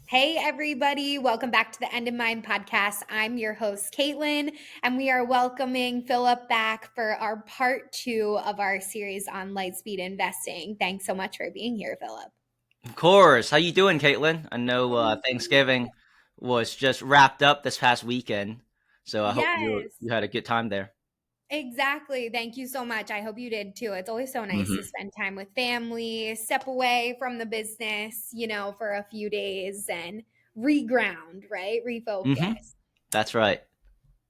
Hey, everybody. Welcome back to the End in Mind podcast. I'm your host, Caitlin, and we are welcoming Philip back for our part 2 of our series on Lightspeed investing. Thanks so much for being here, Philip. Of course. How you doing, Caitlin? I know I'm Thanksgiving was just wrapped up this past weekend, so I hope Yes, you had a good time there. exactly. Thank you so much. I hope you did too. It's always so nice to hmm spend time with family, step away from the business, for a few days and reground, right? hmm Refocus. That's right.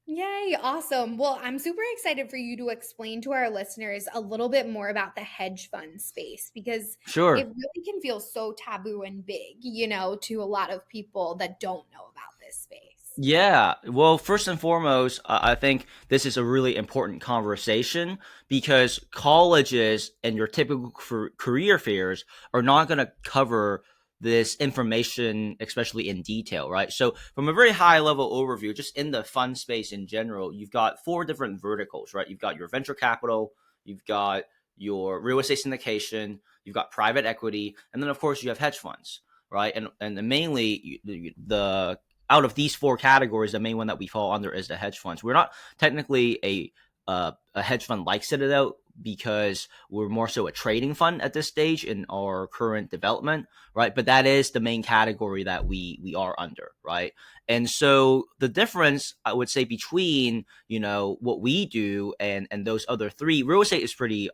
Yay, awesome. Well, I'm super excited for you to explain to our listeners a little bit more about the hedge fund space because it Sure. really can feel so taboo and big, to a lot of people that don't know about this space. Yeah. Well, first and foremost, I think this is a really important conversation because colleges and your typical career fairs are not going to cover this information, especially in detail, right? So, from a very high level overview, just in the fund space in general, you've got four different verticals, right? You've got your venture capital, you've got your real estate syndication, you've got private equity, and then, of course, you have hedge funds, right? And mainly the out of these four categories, the main one that we fall under is the hedge funds. We're not technically a hedge fund like Citadel because we're more so a trading fund at this stage in our current development, right? But that is the main category that we are under, right? And so the difference I would say between what we do and those other three, real estate is pretty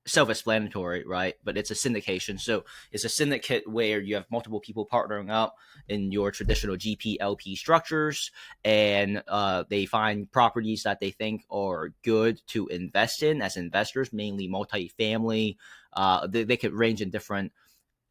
self-explanatory, right? But it's a syndication. So it's a syndicate where you have multiple people partnering up in your traditional GP LP structures, and they find properties that they think are good to invest in as investors, mainly multifamily. They could range in different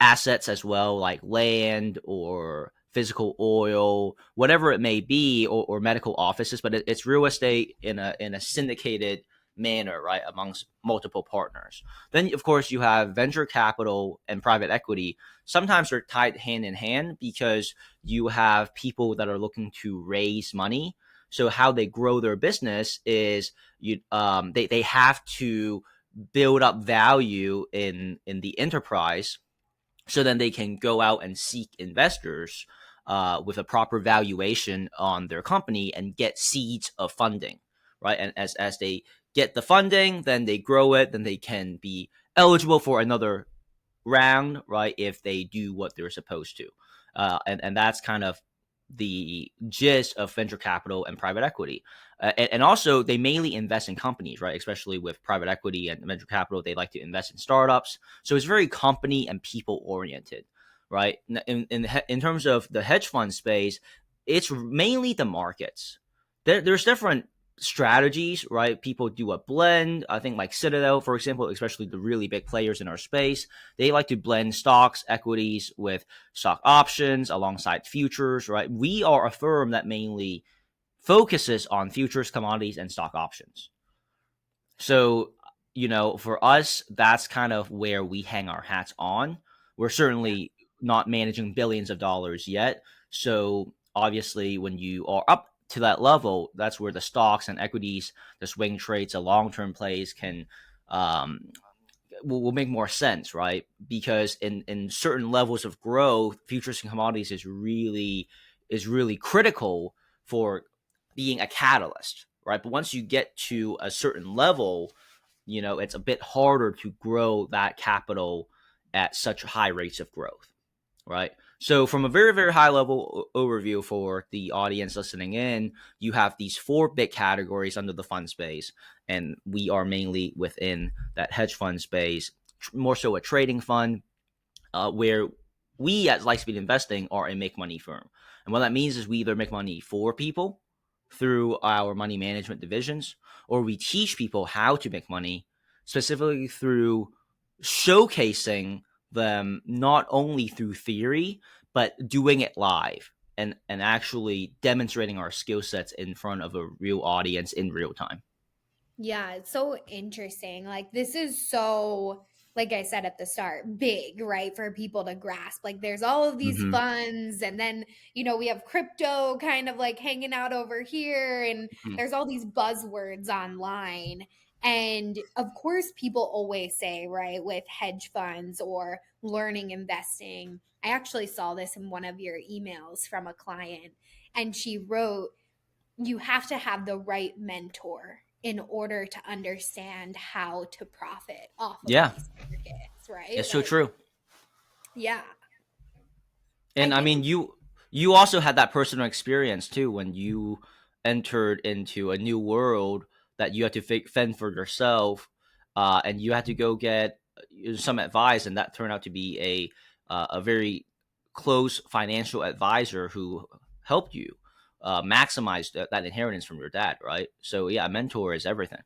assets as well, like land or physical oil, whatever it may be, or medical offices. But it's real estate in a syndicated manner, right, amongst multiple partners. Then, of course, you have venture capital and private equity. Sometimes they're tied hand in hand because you have people that are looking to raise money. So how they grow their business is they have to build up value in the enterprise, so then they can go out and seek investors with a proper valuation on their company and get seeds of funding, right? And as they get the funding, then they grow it, then they can be eligible for another round, right? If they do what they're supposed to, and that's kind of the gist of venture capital and private equity. And also, they mainly invest in companies, right? Especially with private equity and venture capital, they like to invest in startups. So it's very company and people oriented, right? In terms of the hedge fund space, it's mainly the markets. There's different strategies, right? People do a blend. I think like Citadel, for example, especially the really big players in our space, they like to blend stocks, equities with stock options alongside futures, right? We are a firm that mainly focuses on futures, commodities, and stock options. So, for us, that's kind of where we hang our hats on. We're certainly not managing billions of dollars yet. So, obviously, when you are up to that level, that's where the stocks and equities, the swing trades, the long term plays um, will make more sense, right? Because in certain levels of growth, futures and commodities is really critical for being a catalyst, right? But once you get to a certain level, it's a bit harder to grow that capital at such high rates of growth, right? So, from a very, very high level overview for the audience listening in, you have these four big categories under the fund space, and we are mainly within that hedge fund space, more so a trading fund, where we at Lightspeed Investing are a make money firm. And what that means is we either make money for people through our money management divisions, or we teach people how to make money specifically through showcasing them not only through theory, but doing it live and actually demonstrating our skill sets in front of a real audience in real time. Yeah, it's so interesting. Like, this is so, like I said at the start, big, right? For people to grasp. Like, there's all of these Mm-hmm. funds, and then, we have crypto kind of like hanging out over here, and Mm-hmm. there's all these buzzwords online. And of course, people always say, right, with hedge funds or learning investing, I actually saw this in one of your emails from a client, and she wrote, you have to have the right mentor in order to understand how to profit off of Yeah, these markets, right? it's so Like, true. yeah, I And I mean, think, you also had that personal experience too when you entered into a new world that you had to fend for yourself, and you had to go get some advice, and that turned out to be a very close financial advisor who helped you maximize that inheritance from your dad, right? So yeah, a mentor is everything.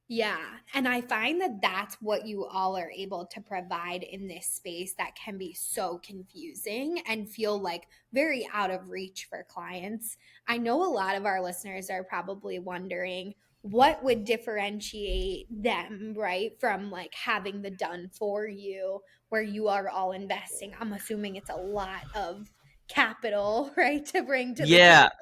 yeah. And I find that that's what you all are able to provide in this space that can be so confusing and feel like very out of reach for clients. I know a lot of our listeners are probably wondering what would differentiate them, right, from like having the done for you where you are all investing. I'm assuming it's a lot of capital, right, to bring to the Yeah, table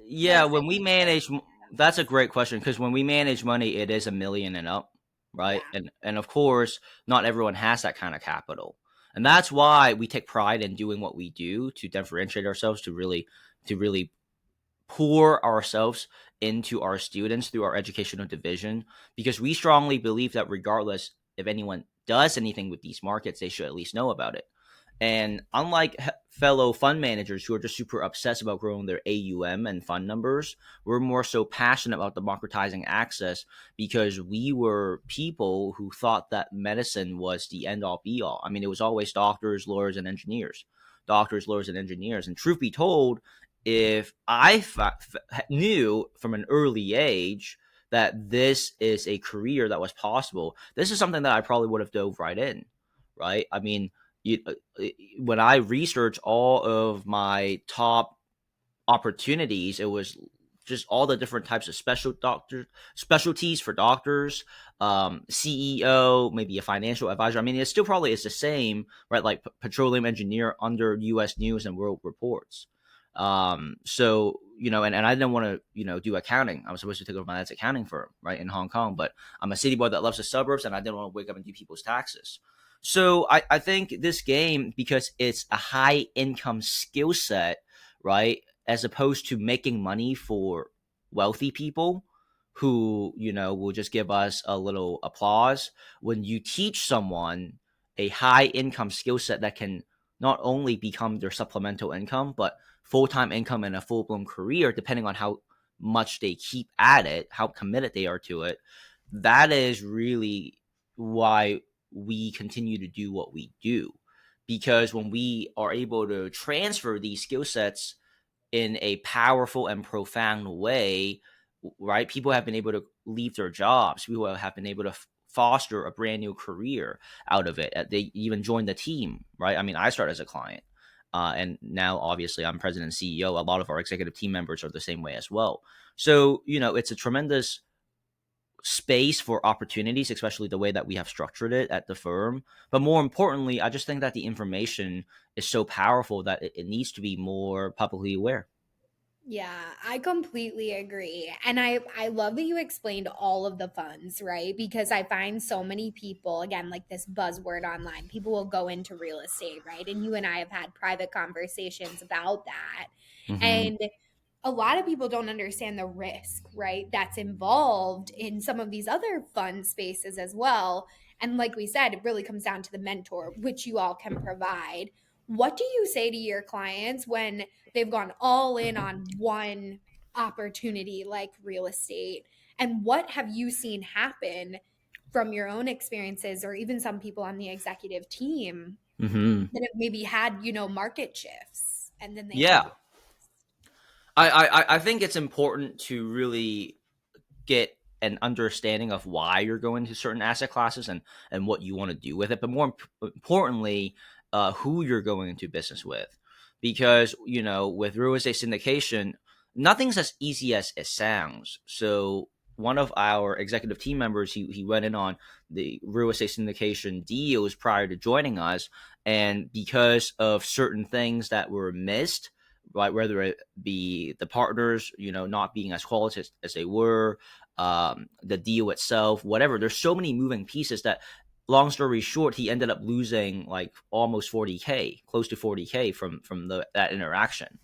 yeah. versus When we what manage, you that's a great question because when we manage money, it is a million and up, have. right? Yeah. And of course, not everyone has that kind of capital, and that's why we take pride in doing what we do to differentiate ourselves, to really pour ourselves into our students through our educational division, because we strongly believe that regardless if anyone does anything with these markets, they should at least know about it. And unlike fellow fund managers who are just super obsessed about growing their AUM and fund numbers, we're more so passionate about democratizing access because we were people who thought that medicine was the end all be all. I mean, it was always doctors, lawyers, and engineers. Doctors, lawyers, and engineers. And truth be told, if I knew from an early age that this is a career that was possible, this is something that I probably would have dove right in, right? I mean, you, when I researched all of my top opportunities, it was just all the different types of specialties for doctors, CEO, maybe a financial advisor. I mean, it still probably is the same, right? Like petroleum engineer under U.S. News and World Reports. So and I didn't want to do accounting. I was supposed to take over my dad's accounting firm, right, in Hong Kong, but I'm a city boy that loves the suburbs, and I didn't want to wake up and do people's taxes. So I think this game, because it's a high income skill set, right, as opposed to making money for wealthy people who will just give us a little applause. When you teach someone a high income skill set that can not only become their supplemental income but full-time income and a full-blown career, depending on how much they keep at it, how committed they are to it, that is really why we continue to do what we do. Because when we are able to transfer these skill sets in a powerful and profound way, right? People have been able to leave their jobs. People have been able to foster a brand new career out of it. They even joined the team, right? I mean, I started as a client. And now, obviously, I'm president and CEO. A lot of our executive team members are the same way as well. So, it's a tremendous space for opportunities, especially the way that we have structured it at the firm. But more importantly, I just think that the information is so powerful that it needs to be more publicly aware. Yeah, I completely agree. And I love that you explained all of the funds, right? Because I find so many people, again, like this buzzword online, people will go into real estate, right? And you and I have had private conversations about that. Hmm. And a lot of people don't understand the risk, right? That's involved in some of these other fund spaces as well. And like we said, it really comes down to the mentor, which you all can provide. What do you say to your clients when they've gone all in on one opportunity like real estate? And what have you seen happen from your own experiences or even some people on the executive team Hmm. that have maybe had, market shifts and then they had to Yeah, I think it's important to really get an understanding of why you're going to certain asset classes and what you want to do with it, but more importantly, who you're going into business with, because with real estate syndication, nothing's as easy as it sounds. So one of our executive team members, he went in on the real estate syndication deals prior to joining us, and because of certain things that were missed, right, whether it be the partners not being as qualified as they were, the deal itself, whatever. There's so many moving pieces that, long story short, he ended up losing like almost 40K, close to 40K from that interaction.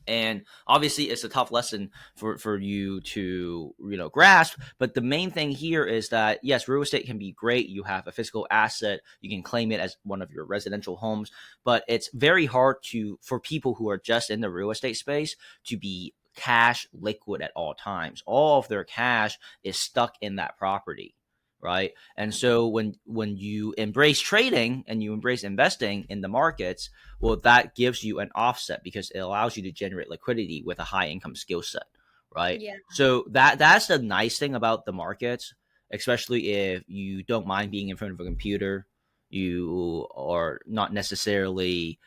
And obviously it's a tough lesson for you to grasp, but the main thing here is that yes, real estate can be great. You have a physical asset, you can claim it as one of your residential homes, but it's very hard for people who are just in the real estate space to be cash liquid at all times. All of their cash is stuck in that property, right? And so when you embrace trading and you embrace investing in the markets, well, that gives you an offset because it allows you to generate liquidity with a high income skill set, right? Yeah. So that's the nice thing about the markets, especially if you don't mind being in front of a computer. You are not necessarily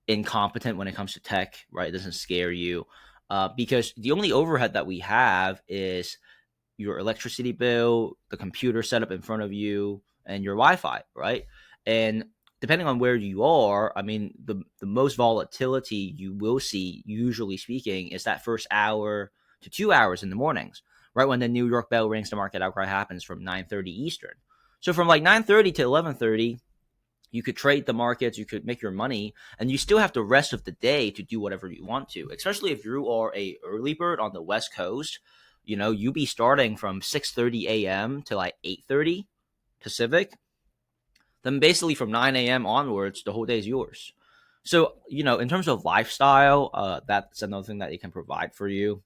incompetent when it comes to tech, right? It doesn't scare you, because the only overhead that we have is your electricity bill, the computer setup in front of you, and your Wi-Fi, right? And depending on where you are, I mean, the most volatility you will see, usually speaking, is that first hour to 2 hours in the mornings, right when the New York bell rings, the market outcry happens from 9:30 Eastern. So from like 9:30 to 11:30, you could trade the markets, you could make your money, and you still have the rest of the day to do whatever you want to. Especially if you are a early bird on the West Coast, you be starting from 6:30 a.m. to like 8:30 Pacific. Then basically from 9 a.m. onwards, the whole day is yours. So, in terms of lifestyle, that's another thing that it can provide for you.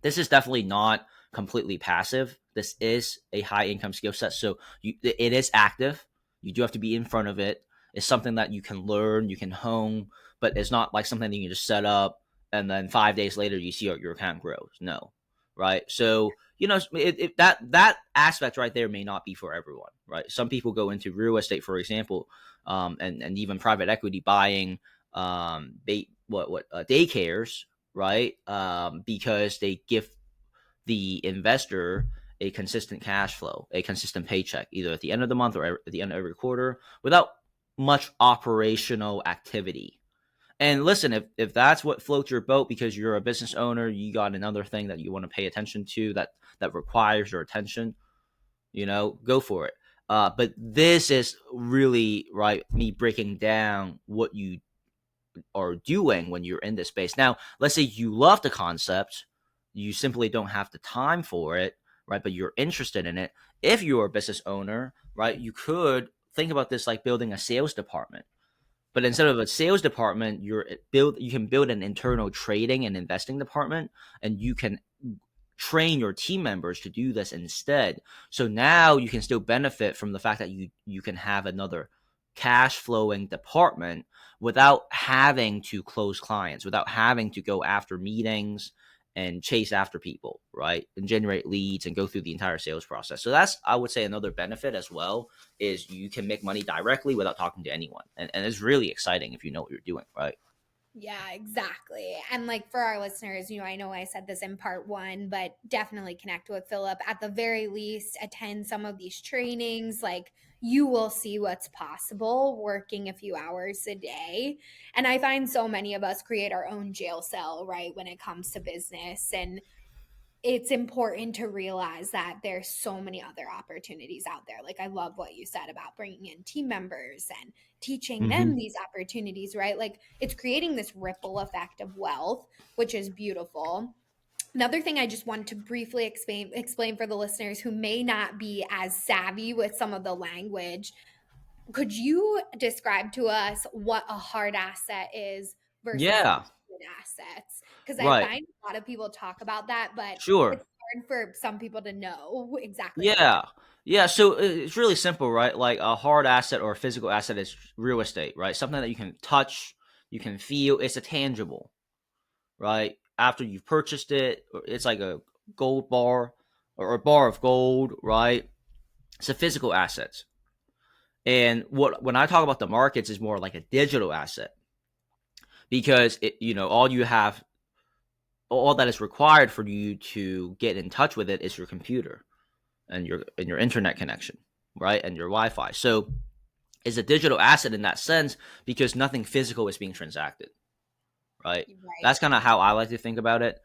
This is definitely not completely passive. This is a high income skill set. So it is active. You do have to be in front of it. It's something that you can learn, you can hone, but it's not like something that you can just set up and then 5 days later you see your account grows. No, right? So that aspect right there may not be for everyone, right? Some people go into real estate, for example, and even private equity buying daycares, right? Because they give the investor a consistent cash flow, a consistent paycheck, either at the end of the month or at the end of every quarter, without much operational activity. And listen, if that's what floats your boat because you're a business owner, you got another thing that you want to pay attention to that requires your attention, go for it. But this is really right, me breaking down what you are doing when you're in this space. Now, let's say you love the concept, you simply don't have the time for it, right? But you're interested in it. If you're a business owner, right, you could think about this like building a sales department. But instead of a sales department, you can build an internal trading and investing department, and you can train your team members to do this instead. So now you can still benefit from the fact that you can have another cash flowing department without having to close clients, without having to go after meetings and chase after people, right? And generate leads and go through the entire sales process. So that's, I would say, another benefit as well, is you can make money directly without talking to anyone. And it's really exciting if you know what you're doing, right? Yeah, exactly. And like for our listeners, I know I said this in part one, but definitely connect with Philip. At the very least, attend some of these trainings. Like you will see what's possible working a few hours a day. And I find so many of us create our own jail cell, right, when it comes to business. And it's important to realize that there's so many other opportunities out there. Like I love what you said about bringing in team members and teaching them Mm-hmm. these opportunities, right? Like it's creating this ripple effect of wealth, which is beautiful. Another thing I just wanted to briefly explain for the listeners who may not be as savvy with some of the language. Could you describe to us what a hard asset is versus Yeah, liquid assets? Because I right. find a lot of people talk about that, but Sure. it's hard for some people to know exactly what that Yeah. Yeah. So it's really simple, right? Like a hard asset or a physical asset is real estate, right? Something that you can touch, you can feel. It's a tangible, right? After you've purchased it, it's like a gold bar or a bar of gold, right? It's a physical asset. And when I talk about the markets is more like a digital asset, because all that is required for you to get in touch with it is your computer and your internet connection, right? And your Wi-Fi. So it's a digital asset in that sense because nothing physical is being transacted, right? right. That's kind of how I like to think about it.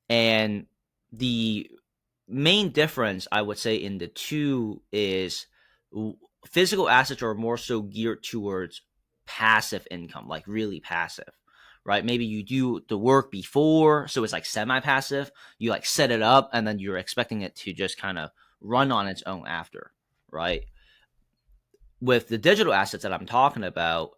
And the main difference I would say in the two is physical assets are more so geared towards passive income, like really passive, right? Maybe you do the work before, so it's like semi-passive. You like set it up, and then you're expecting it to just kind of run on its own after, right? With the digital assets that I'm talking about,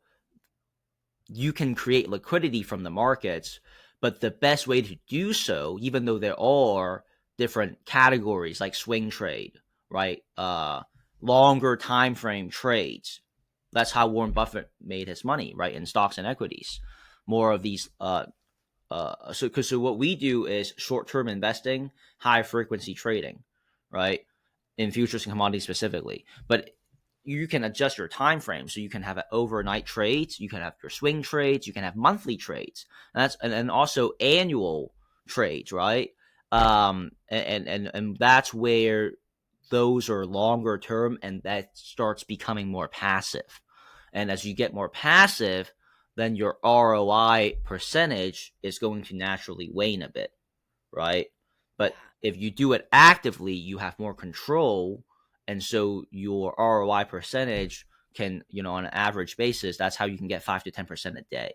you can create liquidity from the markets, but the best way to do so, even though there are different categories like swing trade, right? Longer time frame trades. That's how Warren Buffett made his money, right? In stocks and equities. More of these so what we do is short-term investing, high frequency trading, right? In futures and commodities specifically. But you can adjust your time frame, so you can have overnight trades, you can have your swing trades, you can have monthly trades, and also annual trades, right? And that's where those are longer term, and that starts becoming more passive. And as you get more passive, then your ROI percentage is going to naturally wane a bit, right? Yeah. But if you do it actively, you have more control, and so your ROI percentage can, on an average basis, that's how you can get 5 to 10% a day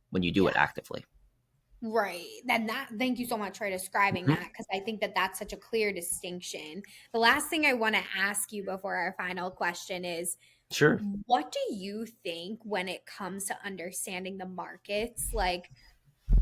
when you do Yeah. it actively. Right. Then thank you so much for describing Mm-hmm. that, because I think that that's such a clear distinction. The last thing I want to ask you before our final question is, Sure. what do you think when it comes to understanding the markets? Like,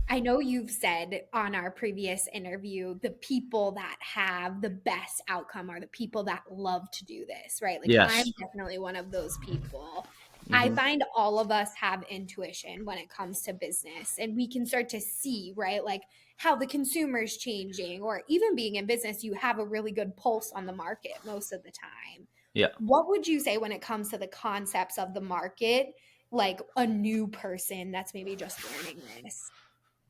I know you've said on our previous interview, the people that have the best outcome are the people that love to do this, right? Like, I'm Yes. definitely one of those people. I Mm-hmm. find all of us have intuition when it comes to business, and we can start to see, right? Like, how the consumer's changing, or even being in business, you have a really good pulse on the market most of the time. Yeah. What would you say when it comes to the concepts of the market, like a new person that's maybe just learning this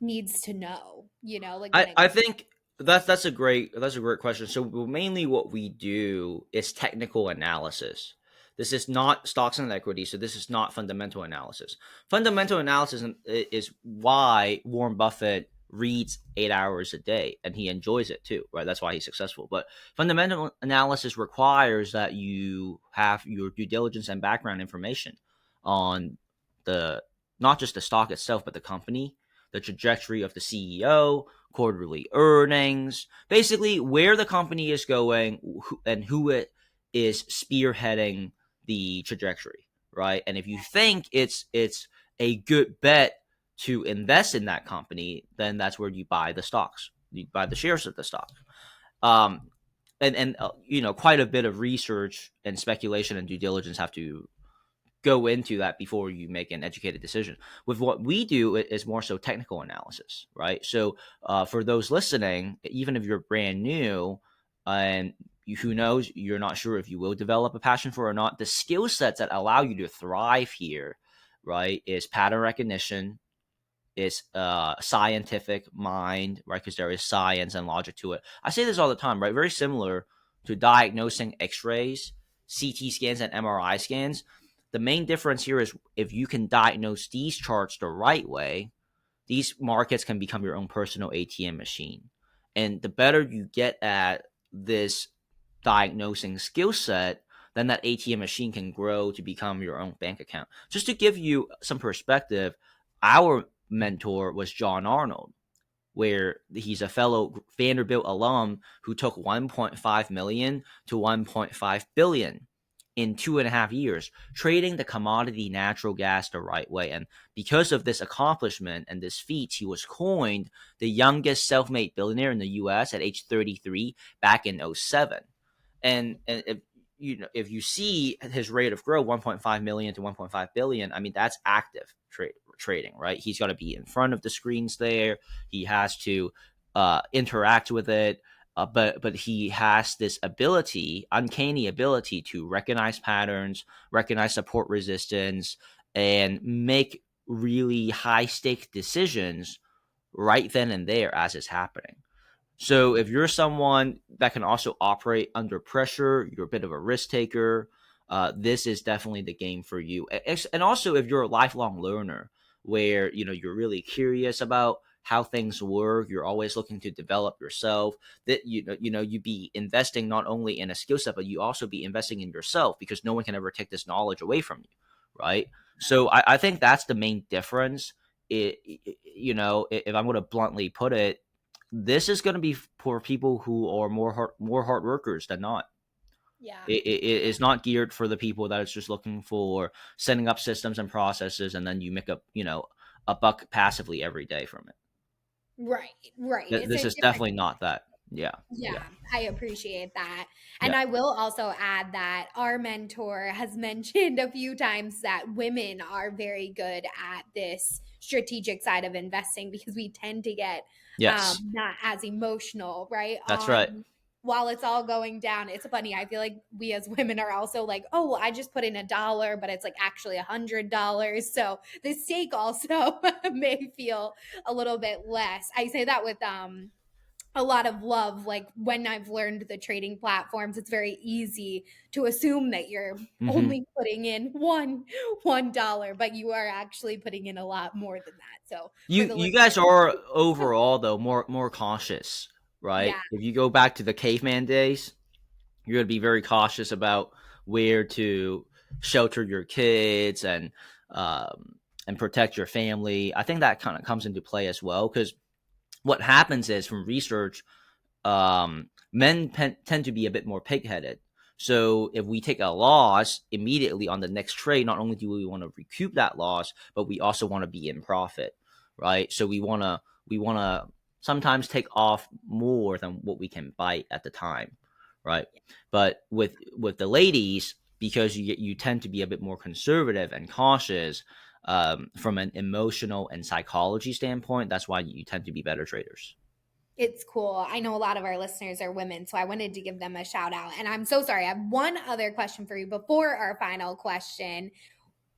needs to know, like when I, it I think that's a great question. So mainly what we do is technical analysis. This is not stocks and equity, so this is not fundamental analysis. Fundamental analysis is why Warren Buffett reads 8 hours a day, and he enjoys it too, right? That's why he's successful. But fundamental analysis requires that you have your due diligence and background information on the not just the stock itself, but the company, the trajectory of the CEO, quarterly earnings, basically where the company is going, and who it is spearheading the trajectory, right? And if you think it's a good bet to invest in that company, then that's where you buy the stocks. You buy the shares of the stock. Um, and quite a bit of research and speculation and due diligence have to go into that before you make an educated decision. With what we do, it is more so technical analysis, right? So for those listening, even if you're brand new and who knows, you're not sure if you will develop a passion for it or not, the skill sets that allow you to thrive here, right, is pattern recognition, is scientific mind, right? Because there is science and logic to it. I say this all the time, right? Very similar to diagnosing X-rays, CT scans, and MRI scans. The main difference here is if you can diagnose these charts the right way, these markets can become your own personal ATM machine. And the better you get at this diagnosing skill set, then that ATM machine can grow to become your own bank account. Just to give you some perspective, our mentor was John Arnold, where he's a fellow Vanderbilt alum who took 1.5 million to 1.5 billion in 2.5 years, trading the commodity natural gas the right way. And because of this accomplishment and this feat, he was coined the youngest self-made billionaire in the US at age 33 back in '07. And if you see his rate of growth, 1.5 million to 1.5 billion, I mean, that's active trading, right? He's got to be in front of the screens there. He has to interact with it. But he has this ability, uncanny ability, to recognize patterns, recognize support resistance, and make really high stake decisions right then and there as it's happening. So if you're someone that can also operate under pressure, you're a bit of a risk taker. This is definitely the game for you. And also, if you're a lifelong learner, where you're really curious about how things work. You're always looking to develop yourself. That you be investing not only in a skill set, but you also be investing in yourself, because no one can ever take this knowledge away from you, right? So I think that's the main difference. If I'm going to bluntly put it, this is going to be for people who are more hard workers than not. Yeah. It's not geared for the people that is just looking for setting up systems and processes, and then you make a buck passively every day from it. Right, right. It's This a is different. definitely not that. Yeah, Yeah, yeah, I appreciate that. And yeah. I will also add that our mentor has mentioned a few times that women are very good at this strategic side of investing because we tend to get Yes, not as emotional, right? that's right. On while it's all going down. It's funny. I feel like we as women are also like, oh, well, I just put in $1, but it's like actually $100. So the stake also may feel a little bit less. I say that with a lot of love. Like when I've learned the trading platforms, it's very easy to assume that you're Hmm. only putting in $1, but you are actually putting in a lot more than that. So for the You guys listeners, are overall though more cautious, right? yeah, If you go back to the caveman days, you're going to be very cautious about where to shelter your kids and protect your family. I think that kind of comes into play as well, because what happens is, from research, men tend to be a bit more pig-headed. So if we take a loss immediately on the next trade, not only do we want to recoup that loss, but we also want to be in profit, right? So we want to sometimes take off more than what we can bite at the time, right? But with the ladies, because you tend to be a bit more conservative and cautious, from an emotional and psychology standpoint, that's why you tend to be better traders. it's cool. I know a lot of our listeners are women, so I wanted to give them a shout out. And I'm so sorry. I have one other question for you before our final question.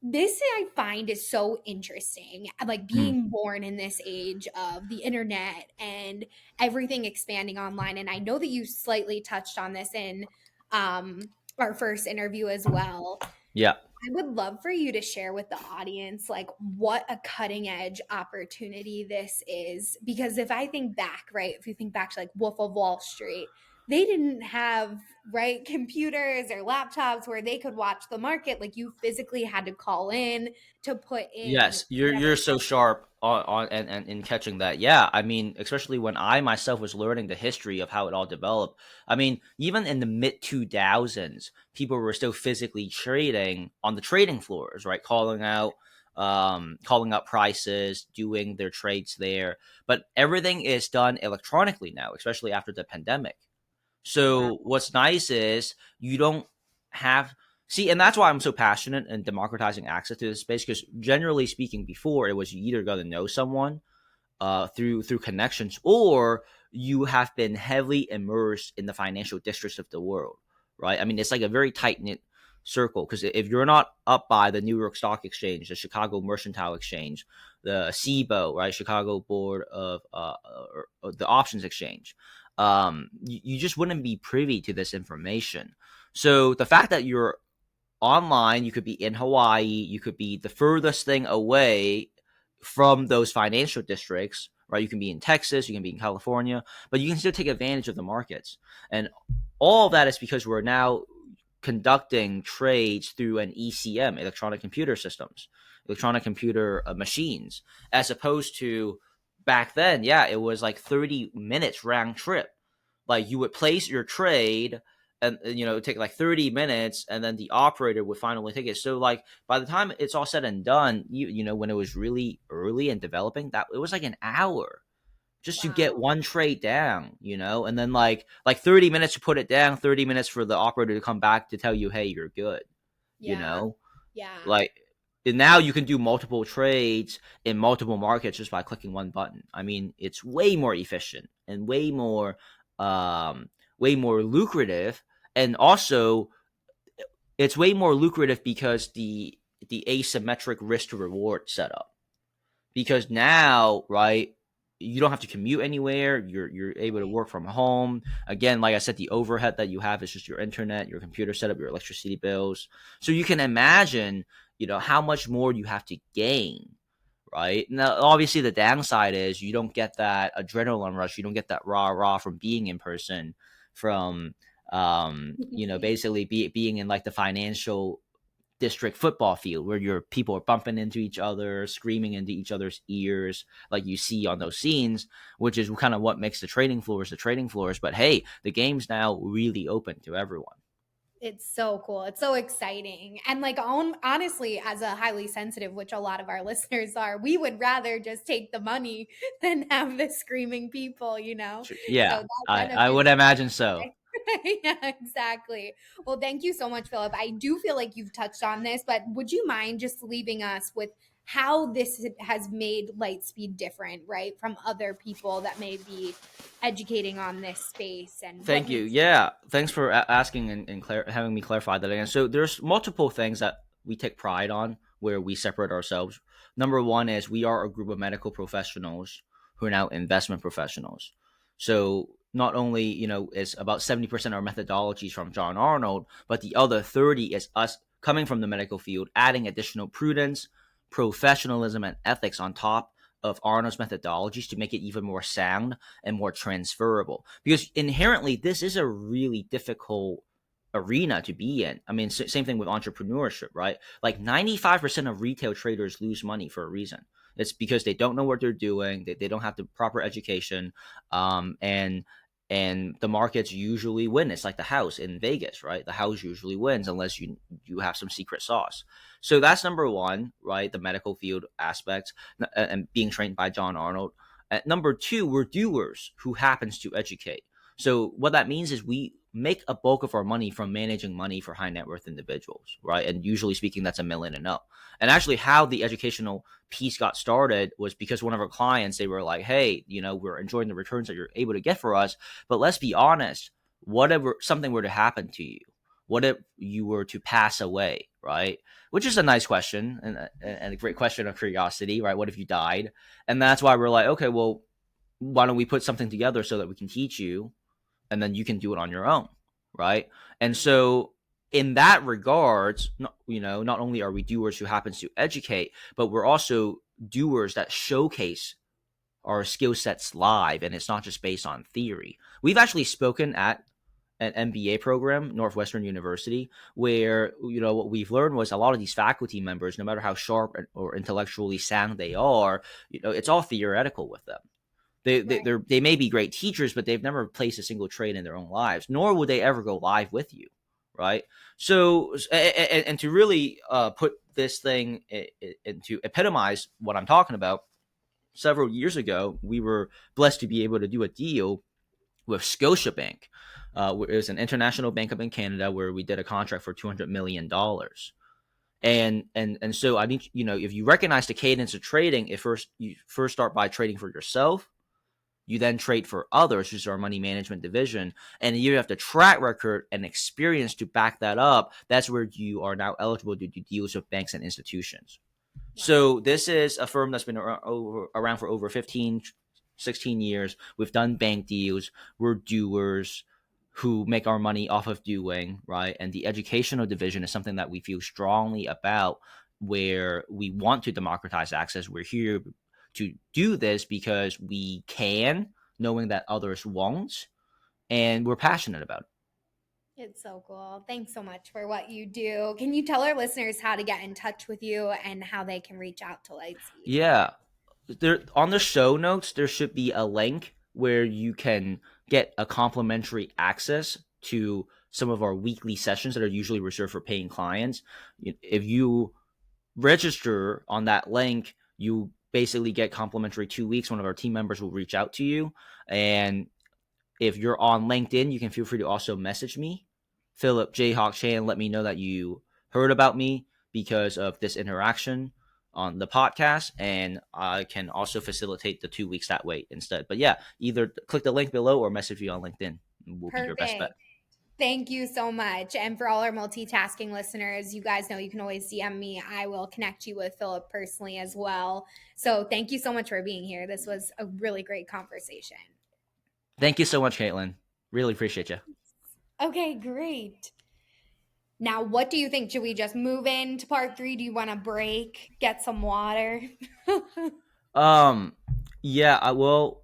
This I find is so interesting. Like Mm, being born in this age of the internet and everything expanding online. And I know that you slightly touched on this in our first interview as well. yeah. I would love for you to share with the audience like what a cutting edge opportunity this is. Because if I think back, right, if you think back to like Wolf of Wall Street, they didn't have right computers or laptops where they could watch the market. Like you physically had to call in to put in Yes, you're whatever. so sharp on and in catching that. Yeah, I mean, especially when I myself was learning the history of how it all developed. I mean, even in the mid 2000s, people were still physically trading on the trading floors, right? Calling out prices, doing their trades there. But everything is done electronically now, especially after the pandemic. Wow. So what's nice is you don't have see, and that's why I'm so passionate in democratizing access to this space. Because generally speaking, before it was you either got to know someone through connections, or you have been heavily immersed in the financial districts of the world, right? I mean, it's like a very tight knit circle. Because if you're not up by the New York Stock Exchange, the Chicago Mercantile Exchange, the SIBO, right, Chicago Board of or the Options Exchange, you just wouldn't be privy to this information. So the fact that you're online, you could be in Hawaii, you could be the furthest thing away from those financial districts, right? You can be in Texas, you can be in California, but you can still take advantage of the markets. And all of that is because we're now conducting trades through an ECM, electronic computer systems, electronic computer machines, as opposed to back then. Yeah, it was like 30 minutes round trip. Like you would place your trade, and it would take like 30 minutes, and then the operator would finally take it. So like by the time it's all said and done, when it was really early and developing, that it was like an hour just to get Wow. one trade down, and then like 30 minutes to put it down, 30 minutes for the operator to come back to tell you, hey, you're good, you Yeah. know? Yeah. Like, and now you can do multiple trades in multiple markets just by clicking one button. I mean, it's way more efficient and way more lucrative. And also it's way more lucrative because the asymmetric risk to reward setup. Because now, right, you don't have to commute anywhere. You're able to Right. work from home. Again, like I said, the overhead that you have is just your internet, your computer setup, your electricity bills. So you can imagine, how much more you have to gain, right? Now, obviously, the downside is you don't get that adrenaline rush. You don't get that rah from being in person, from basically being in like the financial district football field where your people are bumping into each other, screaming into each other's ears, like you see on those scenes, which is kind of what makes the trading floors the trading floors. But hey, the game's now really open to everyone. It's so cool. It's so exciting. And like honestly, as a highly sensitive, which a lot of our listeners are, we would rather just take the money than have the screaming people, you know? So Yeah, that I benefit would imagine so. yeah, exactly. Well, thank you so much, Philip. I do feel like you've touched on this, but would you mind just leaving us with how this has made Lightspeed different, right, from other people that may be educating on this space and what Thank you. makes Yeah, thanks for asking and having me clarify that again. So there's multiple things that we take pride on where we separate ourselves. Number one is we are a group of medical professionals who are now investment professionals. So not only is about 70% of our methodologies from John Arnold, but the other 30 is us coming from the medical field, adding additional prudence, professionalism, and ethics on top of Arnold's methodologies to make it even more sound and more transferable, because inherently this is a really difficult arena to be in. I mean, same thing with entrepreneurship, right? Like 95% of retail traders lose money for a reason. It's because they don't know what they're doing. They don't have the proper education, and the markets usually win. It's like the house in Vegas, right? The house usually wins unless you have some secret sauce. So that's number one, right? The medical field aspect and being trained by John Arnold. Number two, we're doers who happens to educate. So what that means is we make a bulk of our money from managing money for high net worth individuals, right? And usually speaking, that's $1 million and up. And actually, how the educational piece got started was because one of our clients, they were like, "Hey, we're enjoying the returns that you're able to get for us, but let's be honest. Whatever something were to happen to you, what if you were to pass away, right?" Which is a nice question and a great question of curiosity, right? What if you died? And that's why we're like, okay, well, why don't we put something together so that we can teach you and then you can do it on your own, right? And so in that regards, not only are we doers who happens to educate, but we're also doers that showcase our skill sets live, and it's not just based on theory. We've actually spoken at an MBA program, Northwestern University, where what we've learned was a lot of these faculty members, no matter how sharp or intellectually sound they are, it's all theoretical with them. right. They may be great teachers, but they've never placed a single trade in their own lives, nor would they ever go live with you, right? So, and to really put this thing and to epitomize what I'm talking about, several years ago, we were blessed to be able to do a deal with Scotiabank. It was an international bank up in Canada where we did a contract for $200 million. And so I think if you recognize the cadence of trading, you first start by trading for yourself. You then trade for others, which is our money management division, and you have the track record and experience to back that up. That's where you are now eligible to do deals with banks and institutions. Wow. So this is a firm that's been around for over 15, 16 years. We've done bank deals. We're doers who make our money off of doing, right? And the educational division is something that we feel strongly about, where we want to democratize access. We're here to do this because we can, knowing that others won't, and we're passionate about it. It's so cool. Thanks so much for what you do. Can you tell our listeners how to get in touch with you and how they can reach out to Lightspeed? Yeah, there on the show notes there should be a link where you can get a complimentary access to some of our weekly sessions that are usually reserved for paying clients. If you register on that link, you basically get complimentary 2 weeks. One of our team members will reach out to you, and if you're on LinkedIn, you can feel free to also message me, Philip Jayhawk Chan. Let me know that you heard about me because of this interaction on the podcast, and I can also facilitate the 2 weeks that way instead. But yeah, either click the link below or message me on LinkedIn. Will be your best bet. Perfect. Thank you so much. And for all our multitasking listeners, you guys know you can always DM me. I will connect you with Philip personally as well. So thank you so much for being here. This was a really great conversation. Thank you so much, Caitlin. Really appreciate you. Okay, great. Now, what do you think? Should we just move into part three? Do you want to break, get some water? Um, yeah, I will.